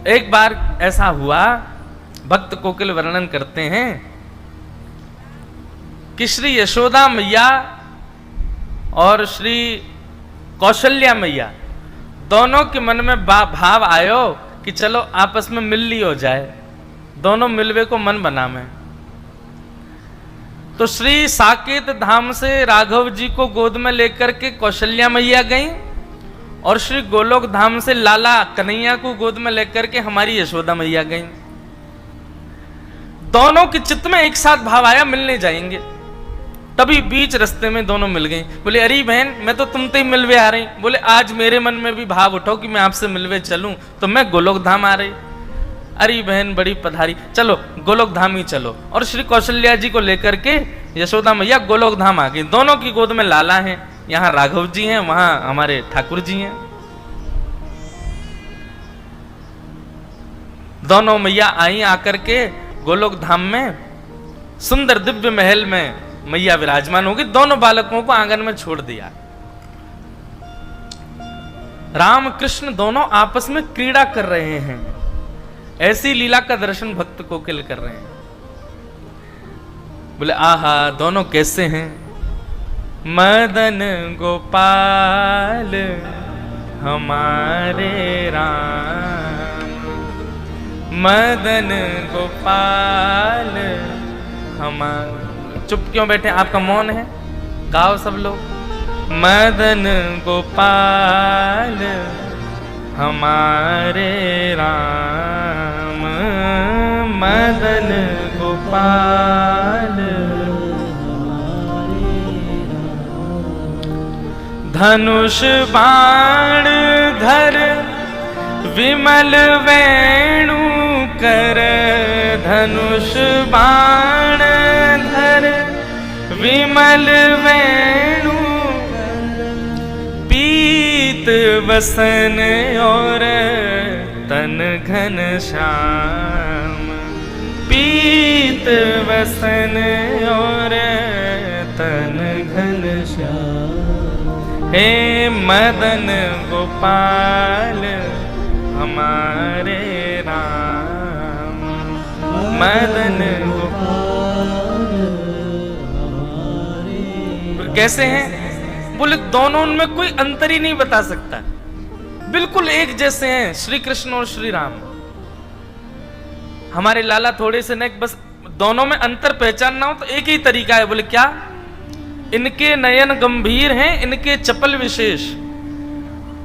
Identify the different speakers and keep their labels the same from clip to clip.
Speaker 1: तो एक बार ऐसा हुआ, भक्त कोकिल वर्णन करते हैं कि श्री यशोदा मैया और श्री कौशल्या मैया दोनों के मन में भाव आयो कि चलो आपस में मिल ली हो जाए, दोनों मिलवे को मन बना में। तो श्री साकेत धाम से राघव जी को गोद में लेकर के कौशल्या मैया गई और श्री गोलोक धाम से लाला कन्हैया को गोद में लेकर के हमारी यशोदा मैया गई। दोनों के चित्त में एक साथ भाव आया मिलने जाएंगे। तभी बीच रास्ते में दोनों मिल गई। बोले अरे बहन मैं तो तुमसे ही मिलवे आ रही। बोले आज मेरे मन में भी भाव उठाओ कि मैं आपसे मिलवे चलूं, तो मैं गोलोक धाम आ रही। अरे बहन बड़ी पधारी, चलो गोलोक धाम ही चलो। और श्री कौशल्या जी को लेकर के यशोदा मैया गोलोक धाम आ गई। दोनों की गोद में लाला है, यहाँ राघव जी हैं, वहां हमारे ठाकुर जी हैं। दोनों मैया आई आकर के गोलोक धाम में सुंदर दिव्य महल में मैया विराजमान होगी। दोनों बालकों को आंगन में छोड़ दिया। राम कृष्ण दोनों आपस में क्रीड़ा कर रहे हैं। ऐसी लीला का दर्शन भक्त कोकिल कर रहे हैं। बोले आहा दोनों कैसे हैं। मदन गोपाल हमारे राम, मदन गोपाल हमारे। चुप क्यों बैठे, आपका मौन है, गाओ सब लोग। मदन गोपाल हमारे राम, मदन गोपाल धनुष बाण धर विमल वेणु कर, धनुष बाण धर विमल वेणु पीत वसन और तन घन श्याम, पीत वसन और तन घन श्याम। हे मदन गोपाल हमारे राम, मदन गोपाल हमारे। कैसे हैं, बोले दोनों उनमें कोई अंतर ही नहीं बता सकता, बिल्कुल एक जैसे हैं श्री कृष्ण और श्री राम। हमारे लाला थोड़े से नेक, बस दोनों में अंतर पहचानना हो तो एक ही तरीका है। बोले क्या, इनके नयन गंभीर हैं, इनके चपल विशेष।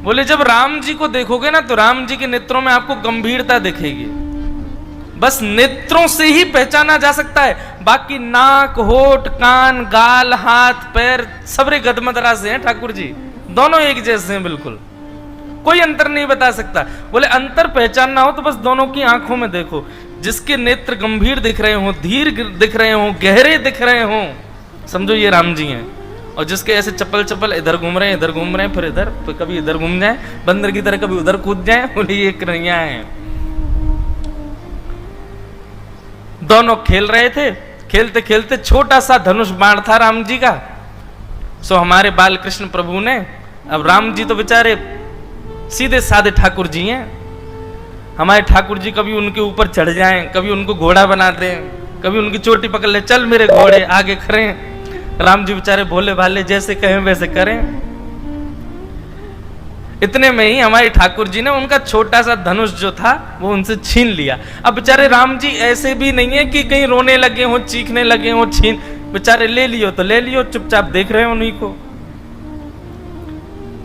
Speaker 1: बोले जब राम जी को देखोगे ना तो राम जी के नेत्रों में आपको गंभीरता दिखेगी। बस नेत्रों से ही पहचाना जा सकता है, बाकी नाक होठ कान गाल हाथ पैर सबरे गदमदरा से हैं ठाकुर जी, दोनों एक जैसे हैं, बिल्कुल कोई अंतर नहीं बता सकता। बोले अंतर पहचानना हो तो बस दोनों की आंखों में देखो, जिसके नेत्र गंभीर दिख रहे हो, धीर दिख रहे हो, गहरे दिख रहे हो, समझो ये राम जी हैं। और जिसके ऐसे चप्पल चप्पल इधर घूम रहे हैं, इधर घूम रहे हैं, फिर इधर, फिर कभी इधर घूम जाए बंदर की तरह, कभी उधर कूद जाए, बोले ये कन्हैया है। दोनों खेल रहे थे, खेलते खेलते छोटा सा धनुष बाण था राम जी का। सो हमारे बाल कृष्ण प्रभु ने, अब राम जी तो बेचारे सीधे साधे ठाकुर जी हैं, हमारे ठाकुर जी कभी उनके ऊपर चढ़ जाएं, कभी उनको घोड़ा बना दें, कभी उनकी चोटी पकड़ ले, चल मेरे घोड़े आगे खड़े। राम जी बेचारे भोले भाले जैसे कहें वैसे करें। इतने में ही हमारे ठाकुर जी ने उनका छोटा सा धनुष जो था वो उनसे छीन लिया। अब बेचारे राम जी ऐसे भी नहीं है कि कहीं रोने लगे हो, चीखने लगे हो, छीन, बेचारे ले लियो तो ले लियो, चुपचाप देख रहे हो उन्हीं को।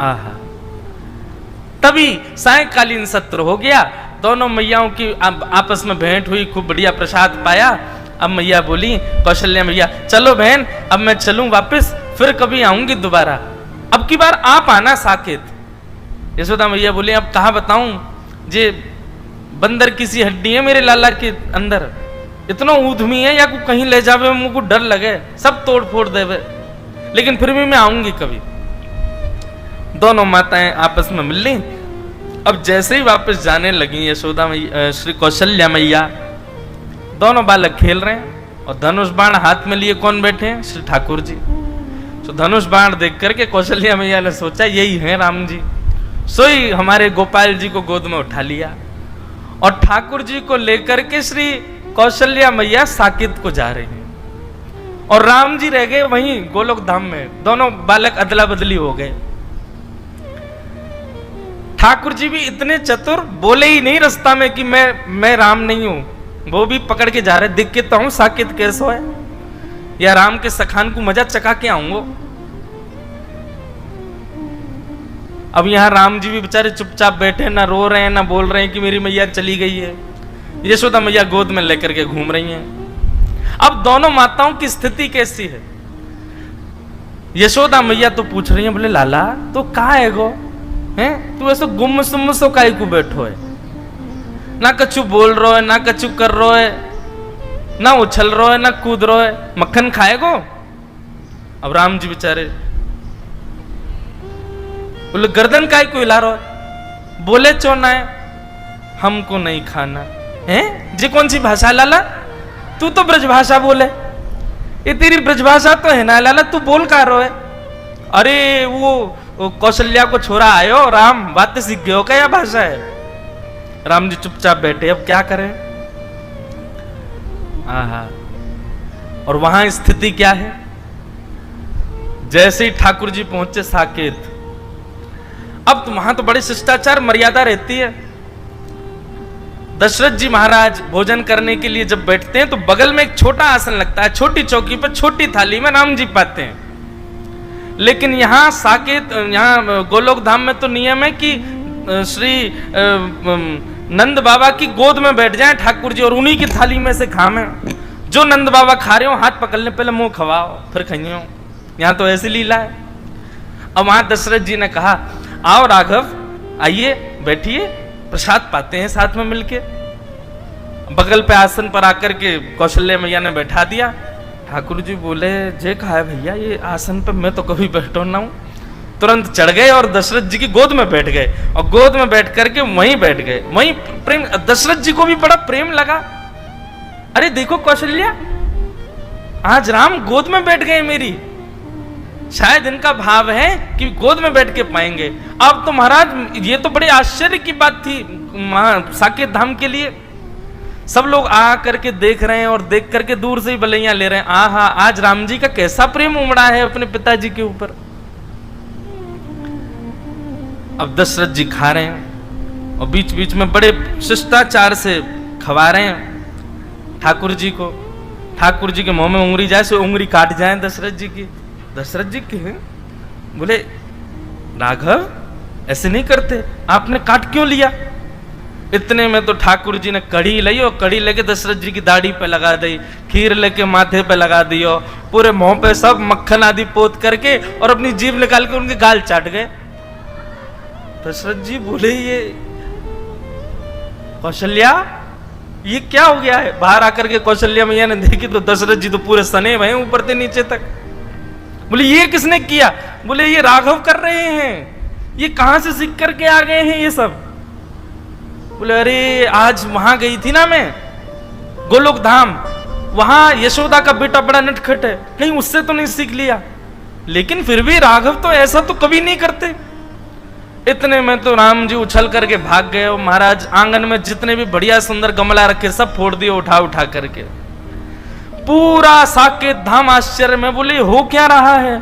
Speaker 1: आहा, तभी सायंकालीन सत्र हो गया, दोनों मैयाओं की आपस में भेंट हुई, खूब बढ़िया प्रसाद पाया। अब मैया बोली, कौशल्या मैया चलो बहन अब मैं चलूं वापस, फिर कभी आऊंगी दोबारा, अब की बार आप आना साकेत। यशोदा मैया बोली अब कहाँ बताऊं, जे बंदर की सी हड्डी है मेरे लाला के अंदर, इतना ऊधमी है या को कहीं ले जावे मुझको डर लगे, सब तोड़ फोड़ देवे, लेकिन फिर भी मैं आऊंगी कभी। दोनों माताएं आपस में मिल ली। अब जैसे ही वापस जाने लगी यशोदा मैया, श्री कौशल्या मैया, दोनों बालक खेल रहे हैं और धनुष बाण हाथ में लिए कौन बैठे हैं, श्री ठाकुर जी। तो धनुष बाण देख करके कौशल्या मैया ने सोचा यही है राम जी, सोई हमारे गोपाल जी को गोद में उठा लिया और ठाकुर जी को लेकर के श्री कौशल्या मैया साकेत को जा रही हैं और राम जी रह गए वहीं गोलोक धाम में। दोनों बालक अदला बदली हो गए। ठाकुर जी भी इतने चतुर, बोले ही नहीं रास्ता में कि मैं राम नहीं हूं, वो भी पकड़ के जा रहे, दिख के तो हूं साकेत कैसो है, या राम के सखान को मजा चका के आऊंगो। अब यहां राम जी भी बेचारे चुपचाप बैठे, ना रो रहे हैं ना बोल रहे हैं कि मेरी मैया चली गई है। यशोदा मैया गोद में लेकर के घूम रही हैं। अब दोनों माताओं की स्थिति कैसी है? यशोदा मैया तो पूछ रही है, बोले लाला तो कहा है गो, हैं तू ऐसा गुम सुम सो काहे को बैठो है, ना कछु बोल रो है, ना कछु कर रो है, ना उछल रो है, ना कूद रो है, मक्खन खाएगो? अब राम जी बेचारे बोले गर्दन काहे को हिला रो है, बोले चोना है हमको नहीं खाना है। जी कौन सी भाषा लाला? तू तो ब्रजभाषा बोले, ये तेरी ब्रजभाषा तो है ना लाला, तू बोल का रो है? अरे वो कौशल्या को छोरा आयो राम, बातें सीख गए हो क्या, भाषा है? राम जी चुपचाप बैठे, अब क्या करें? आहा, और वहां स्थिति क्या है? जैसे ही ठाकुर जी पहुंचे साकेत, अब तो वहां तो बड़े शिष्टाचार मर्यादा रहती है। दशरथ जी महाराज भोजन करने के लिए जब बैठते हैं तो बगल में एक छोटा आसन लगता है, छोटी चौकी पर छोटी थाली में राम जी पाते हैं। लेकिन यहाँ साकेत, यहाँ गोलोक धाम में तो नियम है कि श्री नंद बाबा की गोद में बैठ जाएं ठाकुर जी और उन्हीं की थाली में से खाएं। जो नंद बाबा खा रहे हो हाथ पकड़ ले, पहले मुंह खवाओ फिर खाइयो। यहाँ तो ऐसी लीला है। अब वहां दशरथ जी ने कहा, आओ राघव आइए बैठिए, प्रसाद पाते हैं साथ में मिलके। बगल पे आसन पर आकर के कौशल्या मैया ने बैठा दिया। ठाकुर जी बोले, जे कहा है भैया ये आसन पे मैं तो कभी बैठो ना हूं। तुरंत चढ़ गए और दशरथ जी की गोद में बैठ गए और गोद में बैठ करके वहीं बैठ गए। वहीं प्रेम, दशरथ जी को भी बड़ा प्रेम लगा। अरे देखो कौशल्या, आज राम गोद में बैठ गए मेरी, शायद इनका भाव है कि गोद में बैठ के पाएंगे। अब तो महाराज ये तो बड़े आश्चर्य की बात थी साकेत धाम के लिए। सब लोग आ करके देख रहे हैं और देख करके दूर से ही बलैया ले रहे हैं, आहा आज राम जी का कैसा प्रेम उमड़ा है अपने पिताजी के ऊपर। अब दशरथ जी खा रहे हैं और बीच बीच में बड़े शिष्टाचार से खवा रहे हैं ठाकुर जी को। ठाकुर जी के मुंह में उंगली जाए सो उंगली काट जाए दशरथ जी की। दशरथ जी के बोले, राघव ऐसे नहीं करते, आपने काट क्यों लिया? इतने में तो ठाकुर जी ने कड़ी ली और कड़ी लेके दशरथ जी की दाढ़ी पे लगा दी, खीर लेके माथे पे लगा दी और पूरे मुंह पे सब मक्खन आदि पोत करके और अपनी जीभ निकाल के उनके गाल चाट गए। दशरथ जी बोले, ये कौशल्या ये क्या हो गया है? बाहर आकर के कौशल्या मैया ने देखी तो दशरथ जी तो पूरे सने भये ऊपर से नीचे तक। बोले ये किसने किया? बोले ये राघव कर रहे हैं, ये कहां से सीख करके आ गए हैं ये सब? बोले अरे आज वहां गई थी ना मैं गोलोक धाम, वहां यशोदा का बेटा बड़ा नटखट है, कहीं उससे तो नहीं सीख लिया? लेकिन फिर भी राघव तो ऐसा तो कभी नहीं करते। इतने में तो राम जी उछल करके भाग गए और महाराज आंगन में जितने भी बढ़िया सुंदर गमला रखे सब फोड़ दिए उठा उठा करके। पूरा साकेत धाम आश्चर्य में, बोले हो क्या रहा है?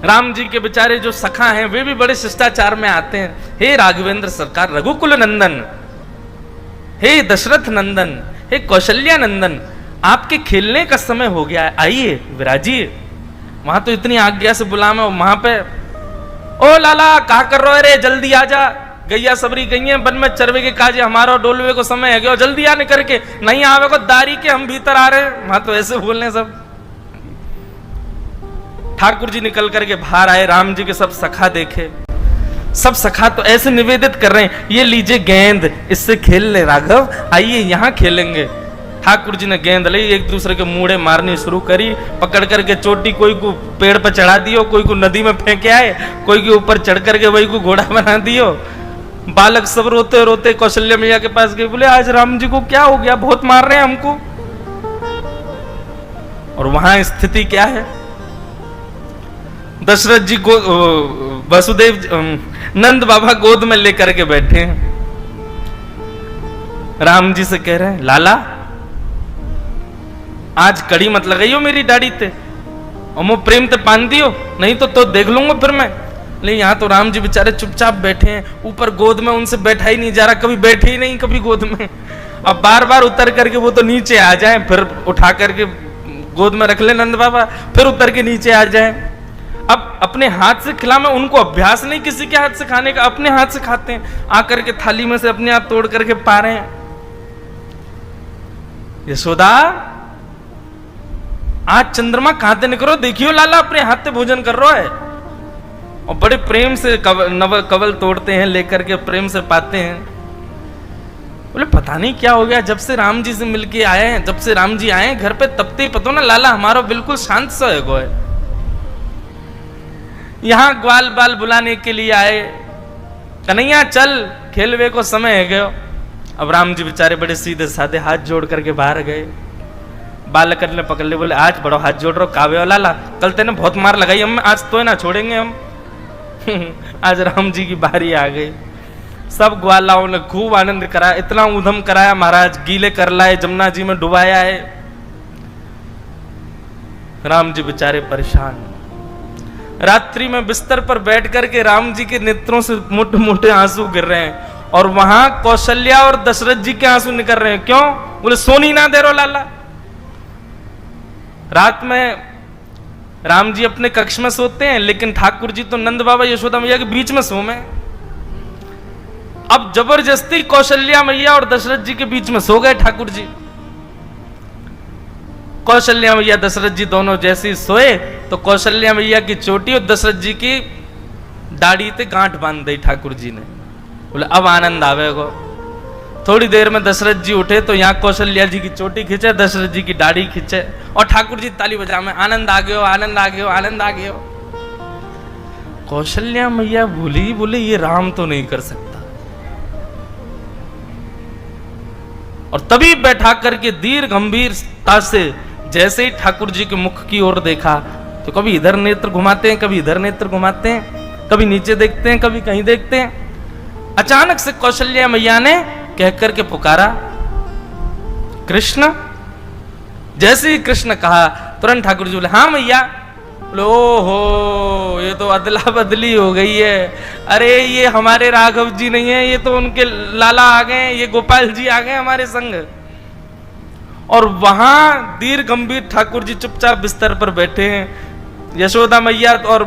Speaker 1: राम जी के बेचारे जो सखा हैं वे भी बड़े शिष्टाचार में आते हैं। हे राघवेंद्र सरकार, रघुकुल नंदन, हे दशरथ नंदन, हे कौशल्या नंदन, आपके खेलने का समय हो गया है, आइए विराजिए। वहां तो इतनी आज्ञा से बुलावे, वहां पे ओ लाला क्या कर रहे हो रे, जल्दी आ जा, गैया सबरी गई है वन में चरवे के काजे, हमारा डोलवे को समय है गया, जल्दी आने करके, नहीं आवे को दारी के हम भीतर आ रहे हैं। वहां तो ऐसे बोलने सब। ठाकुर जी निकल करके बाहर आए, राम जी के सब सखा देखे, सब सखा तो ऐसे निवेदित कर रहे हैं, ये लीजिए गेंद, इससे खेल ले राघव, आइए यहाँ खेलेंगे। ठाकुर जी ने गेंद ली, एक दूसरे के मुड़े मारनी शुरू करी, पकड़ करके चोटी कोई को पेड़ पर चढ़ा दियो, कोई को नदी में फेंके आए, कोई के ऊपर चढ़ करके वही को घोड़ा बना दियो। बालक सब रोते रोते कौशल्या मैया के पास गए, बोले आज राम जी को क्या हो गया, बहुत मार रहे हैं हमको। और वहां स्थिति क्या है? दशरथ जी को वसुदेव नंद बाबा गोद में लेकर के बैठे हैं राम जी से कह रहे हैं, लाला आज कड़ी मत लगाइयो मेरी दाढ़ी ते, और मैं प्रेम ते पान दियो, नहीं तो देख लूंगा फिर मैं। लेकिन यहाँ तो राम जी बेचारे चुपचाप बैठे हैं, ऊपर गोद में उनसे बैठा ही नहीं जा रहा, कभी बैठे ही नहीं कभी गोद में। अब बार बार उतर करके वो तो नीचे आ जाए, फिर उठा करके गोद में रख ले नंद बाबा, फिर उतर के नीचे आ जाए। अब अपने हाथ से खिला, में उनको अभ्यास नहीं किसी के हाथ से खाने का, अपने हाथ से खाते हैं, आकर के थाली में से अपने हाथ तोड़ करके पा रहे हैं। यशोदा आज चंद्रमा कहां ते निकलो, देखियो लाला अपने हाथ से भोजन कर रहा है, और बड़े प्रेम से कवल तोड़ते हैं, लेकर के प्रेम से पाते हैं। बोले पता नहीं क्या हो गया, जब से राम जी से मिलके आए हैं, जब से राम जी आए हैं घर पे, तब ते पता ना लाला हमारा बिल्कुल शांत सा है गो है। यहां ग्वाल बाल बुलाने के लिए आए, कन्हैया चल खेलवे को समय है गयो। अब राम जी बेचारे बड़े सीधे साधे हाथ जोड़ करके बाहर गए। बालक ने पकड़ ले, बोले आज बड़ो हाथ जोड़ रहो, कावे लाला कल तेने बहुत मार लगाई हम, आज तो ना छोड़ेंगे हम। आज राम जी की बारी आ गई। सब ग्वालाओं ने खूब आनंद कराया, इतना ऊधम कराया महाराज, गीले कर लाए, जमुना जी में डुबाया है। राम जी बेचारे परेशान। रात्रि में बिस्तर पर बैठ करके राम जी के नेत्रों से मोटे मोटे आंसू गिर रहे हैं, और वहां कौशल्या और दशरथ जी के आंसू निकल रहे हैं। क्यों? बोले सोनी ना दे रो लाला। रात में राम जी अपने कक्ष में सोते हैं, लेकिन ठाकुर जी तो नंद बाबा यशोदा मैया के बीच में सो में। अब जबरदस्ती कौशल्या मैया और दशरथ जी के बीच में सो गए ठाकुर जी। कौशल्या मैया दशरथ जी दोनों जैसे सोए, तो कौशल्या मैया की चोटी और दशरथ जी की दाढ़ी ते गांठ बांध दी ठाकुर जी ने। बोले अब आनंद आवेगो। थोड़ी देर में दशरथ जी उठे तो यहाँ कौशल्या जी की चोटी खींचे, दशरथ जी की दाढ़ी खींचे, और ठाकुर जी ताली बजा में आनंद आ गयो, आनंद आ गयो, आनंद आ गयो। कौशल्या मैया भूली, बोले ये राम तो नहीं कर सकता। और तभी बैठा करके दीर्घ गंभीरता से जैसे ही ठाकुर जी के मुख की ओर देखा, तो कभी इधर नेत्र घुमाते हैं, कभी इधर नेत्र घुमाते हैं, कभी नीचे देखते हैं, कभी कहीं देखते हैं। अचानक से कौशल्या मैया ने कह करके पुकारा, कृष्ण। जैसे ही कृष्ण कहा, तुरंत ठाकुर जी बोले हाँ मैया। बोले ओहो, ये तो अदला बदली हो गई है। अरे ये हमारे राघव जी नहीं है, ये तो उनके लाला आ गए, ये गोपाल जी आ गए हमारे संग। और वहां दीर्घ गंभीर ठाकुर जी चुपचाप बिस्तर पर बैठे हैं। यशोदा मैया और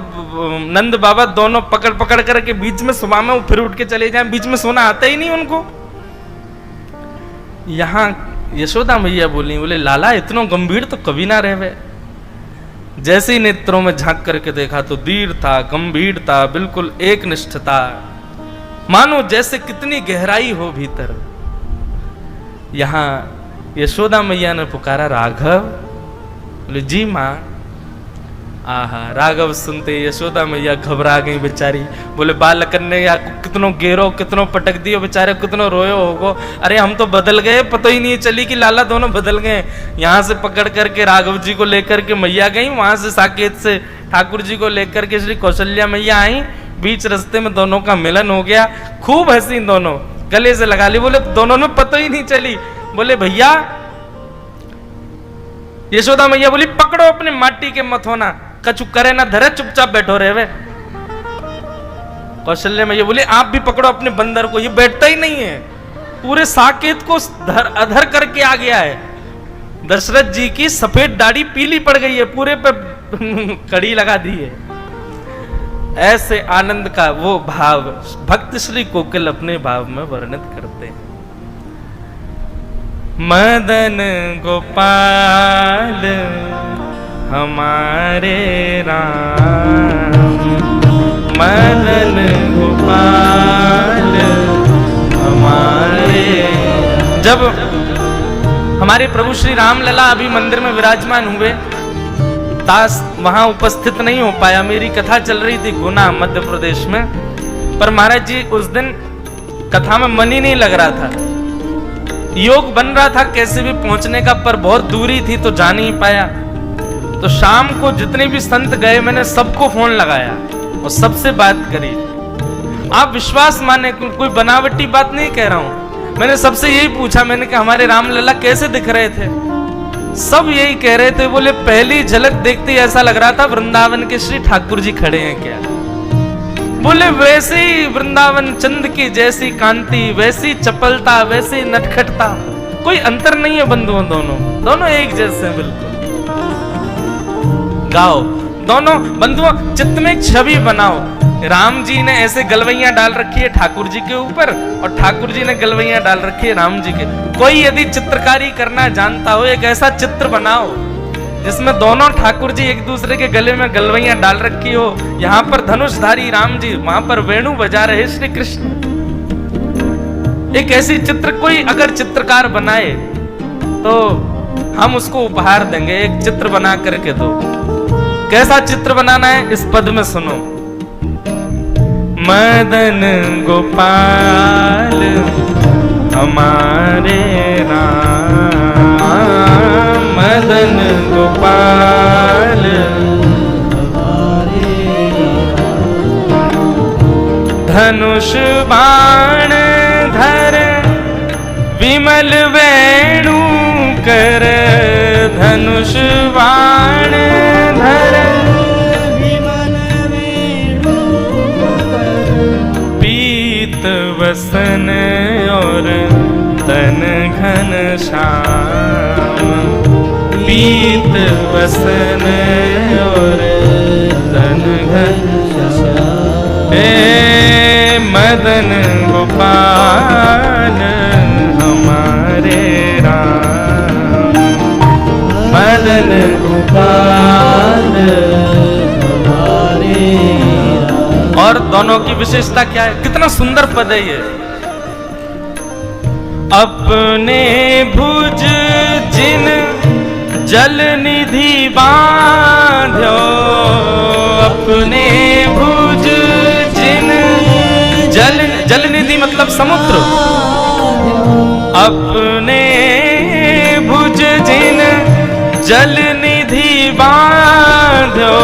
Speaker 1: नंद बाबा दोनों पकड़ पकड़ करके बीच में सुबह में फिर उठ के चले जाएं, बीच में सोना आता ही नहीं उनको। यहां यशोदा मैया बोली, बोले लाला इतना गंभीर तो कभी ना रहे। जैसे ही नेत्रों में झांक करके देखा तो दीर्घ था, गंभीर था, बिल्कुल एक निष्ठता, मानो जैसे कितनी गहराई हो भीतर। यहां यशोदा मैया ने पुकारा राघव। बोले जी मां। आहा, राघव सुनते यशोदा मैया घबरा गई बेचारी। बोले बालकन ने या कितनो गेरो, कितनो पटक दियो बेचारे, कितनो रोयो होगो। अरे हम तो बदल गए, पता ही नहीं चली कि लाला दोनों बदल गए। यहाँ से पकड़ करके राघव जी को लेकर के मैया गई, वहां से साकेत से ठाकुर जी को लेकर के श्री कौशल्या मैया आई। बीच रास्ते में दोनों का मिलन हो गया, खूब हंसी, दोनों गले से लगा ली। बोले दोनों में पता ही नहीं चली। बोले भैया, यशोदा मैया बोली पकड़ो अपने माटी के मत होना, कछु करे ना धरे, चुपचाप बैठो रहे वे। कौशल्या मैया बोली आप भी पकड़ो अपने बंदर को, ये बैठता ही नहीं है, पूरे साकेत को अधर करके आ गया है। दशरथ जी की सफेद दाढ़ी पीली पड़ गई है, पूरे पे कड़ी लगा दी है। ऐसे आनंद का वो भाव भक्त श्री कोकिल अपने भाव में वर्णित करते हैं। मदन गोपाल हमारे राम, मदन गोपाल हमारे। जब हमारे प्रभु श्री राम लला अभी मंदिर में विराजमान हुए, दास वहां उपस्थित नहीं हो पाया। मेरी कथा चल रही थी गुना मध्य प्रदेश में, पर महाराज जी उस दिन कथा में मन ही नहीं लग रहा था। योग बन रहा था कैसे भी पहुंचने का, पर बहुत दूरी थी तो जा नहीं पाया। तो शाम को जितने भी संत गए, मैंने सबको फोन लगाया और सबसे बात करी। आप विश्वास माने, कोई बनावटी बात नहीं कह रहा हूं। मैंने सबसे यही पूछा, मैंने कहा हमारे रामलला कैसे दिख रहे थे? सब यही कह रहे थे, बोले पहली झलक देखते ही ऐसा लग रहा था वृंदावन के श्री ठाकुर जी खड़े हैं क्या। बोले वैसे ही वृंदावन चंद की जैसी कांति, वैसी चपलता, वैसी नटखटता, कोई अंतर नहीं है बंधुओं, दोनों एक जैसे हैं बिल्कुल। गाओ दोनों बंधुओं, चित्त में एक छवि बनाओ। राम जी ने ऐसे गलवैया डाल रखी है ठाकुर जी के ऊपर, और ठाकुर जी ने गलवैया डाल रखी है राम जी के। कोई यदि चित्रकारी करना जानता हो, एक ऐसा चित्र बनाओ जिसमें दोनों ठाकुर जी एक दूसरे के गले में गलवैया डाल रखी हो। यहाँ पर धनुषधारी राम जी, वहां पर वेणु बजा रहे श्री कृष्ण। एक ऐसी चित्र कोई अगर चित्रकार बनाए तो हम उसको उपहार देंगे। एक चित्र बना करके दो। कैसा चित्र बनाना है इस पद में सुनो। मदन गोपाल हमारे राम, मदन गोपाल हमारे धनुष बाण धर विमल वेणु कर, धनुष बाण धर विमल वेणु कर, पीत वसन और तन घन श्याम, पीत वसन और तन घन श्याम, मदन गोपाल हमारे राम, मदन गोपाल हमारे राम। और दोनों की विशेषता क्या है? कितना सुंदर पद है ये। अपने भुज जिन जल निधि बांध्यो, अपने भुज जिन जल निधि मतलब समुद्र, अपने भुज जिन जल निधि बांध्यो,